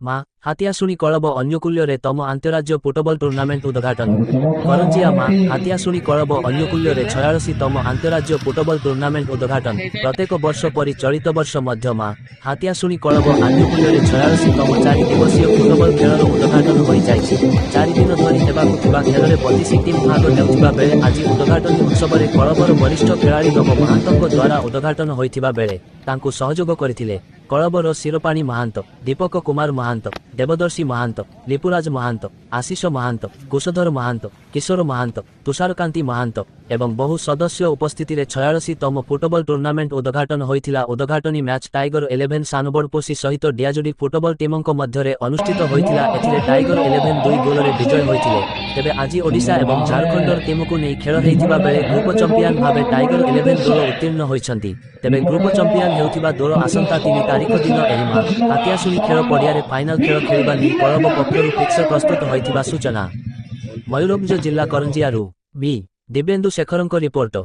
ମା ହାତିଆଶୁଣି କଳବ ଅନୁକୂଲ୍ୟରେ ତମ ଆନ୍ତଃରାଜ୍ୟ ଫୁଟବଲ ଟୁର୍ଣ୍ଣାମେଣ୍ଟ ଉଦ୍ଘାଟନ। କରଞ୍ଜିଆ ମା ହାତିଆଶୁଣି କଳବ ଅନୁକୂଲ୍ୟରେ 86ତମ ଆନ୍ତଃରାଜ୍ୟ ଫୁଟବଲ ଟୁର୍ଣ୍ଣାମେଣ୍ଟ ଉଦ୍ଘାଟନ। ପ୍ରତ୍ୟେକ ବର୍ଷ ପରି ଚଳିତ ବର୍ଷ ମଧ୍ୟ ମା ହାତିଆଶୁଣି କଳବ ଅନୁକୂଲ୍ୟରେ 86ତମ 4 ଦିବସୀୟ ଫୁଟବଲ ଖେଳର ଉଦ୍ଘାଟନ ହୋଇଯାଇଛି। 4 ଦିନ ଧରି ହେବାକୁ ଥିବା ଖେଳରେ 32 ଟିମ୍ ଭାଗ ନେଉଥିବା ବେଳେ ଆଜି ଉଦ୍ଘାଟନୀ ଉତ୍ସବରେ କଳବର ବରିଷ୍ଠ ଖେଳାଳି ନବ ମହାନ୍ତଙ୍କ ଦ୍ୱାରା ଉଦ୍ଘାଟନ ହୋଇଥିବା ବେଳେ ତାଙ୍କୁ ସହଯୋଗ କରିଥିଲେ କଳବର ଶିରପାଣି ମହାନ୍ତ, ଦୀପକ କୁମାର ମହାନ୍ତ, ଦେବଦର୍ଶୀ ମହାନ୍ତ, ଲିପୁରାଜ ମହାନ୍ତ, ଆଶିଷ ମହାନ୍ତ, କୁଶଧର ମହାନ୍ତ, କିଶୋର ମହାନ୍ତ, ତୁଷାରକାନ୍ତି ମହାନ୍ତ ଏବଂ ବହୁ ସଦସ୍ୟ ଉପସ୍ଥିତିରେ 86ତମ ଫୁଟବଲ ଟୁର୍ଣ୍ଣାମେଣ୍ଟ ଉଦ୍ଘାଟନ ହୋଇଥିଲା। ଉଦ୍ଘାଟନୀ ମ୍ୟାଚ୍ ଟାଇଗର 11 ସାନବଡ଼ପୋଷି ସହିତ ଡିଆଯୋଡ଼ି ଫୁଟବଲ ଟିମଙ୍କ ମଧ୍ୟରେ ଅନୁଷ୍ଠିତ ହୋଇଥିଲା। ଏଥିରେ ଟାଇଗର 11 2 ଗୋଲରେ ବିଜୟ ହୋଇଥିଲେ। ତେବେ ଆଜି ଓଡ଼ିଶା ଏବଂ ଝାଡ଼ଖଣ୍ଡର ଟିମକୁ ନେଇ ଖେଳ ହୋଇଥିବା ବେଳେ ଗ୍ରୁପ ଚମ୍ପିଆନ ଭାବେ ଟାଇଗର 11 ଦଳ ଉତ୍ତୀର୍ଣ୍ଣ ହୋଇଛନ୍ତି। ତେବେ ଗ୍ରୁପ ଚମ୍ପିଆନ ହେଉଥିବା ଦଳ ଆସନ୍ତା 3 ତାରିଖ ଦିନ ଏହି ମା ହାତିଆଶୁଣି ଖେଳ ପଡ଼ିଆରେ ଫାଇନାଲ ଖେଳ ଖେଳିବା ନେଇ କଳବ ପକ୍ଷରୁ ଫିକ୍ସର ପ୍ରସ୍ତୁତ ହୋଇଥିବା ସୂଚନା। ମୟୂରଭଞ୍ଜ ଜିଲ୍ଲା କରଞ୍ଜିଆରୁ ବି ଦିବ୍ୟେନ୍ଦୁ ଶେଖରଙ୍କ ରିପୋର୍ଟ।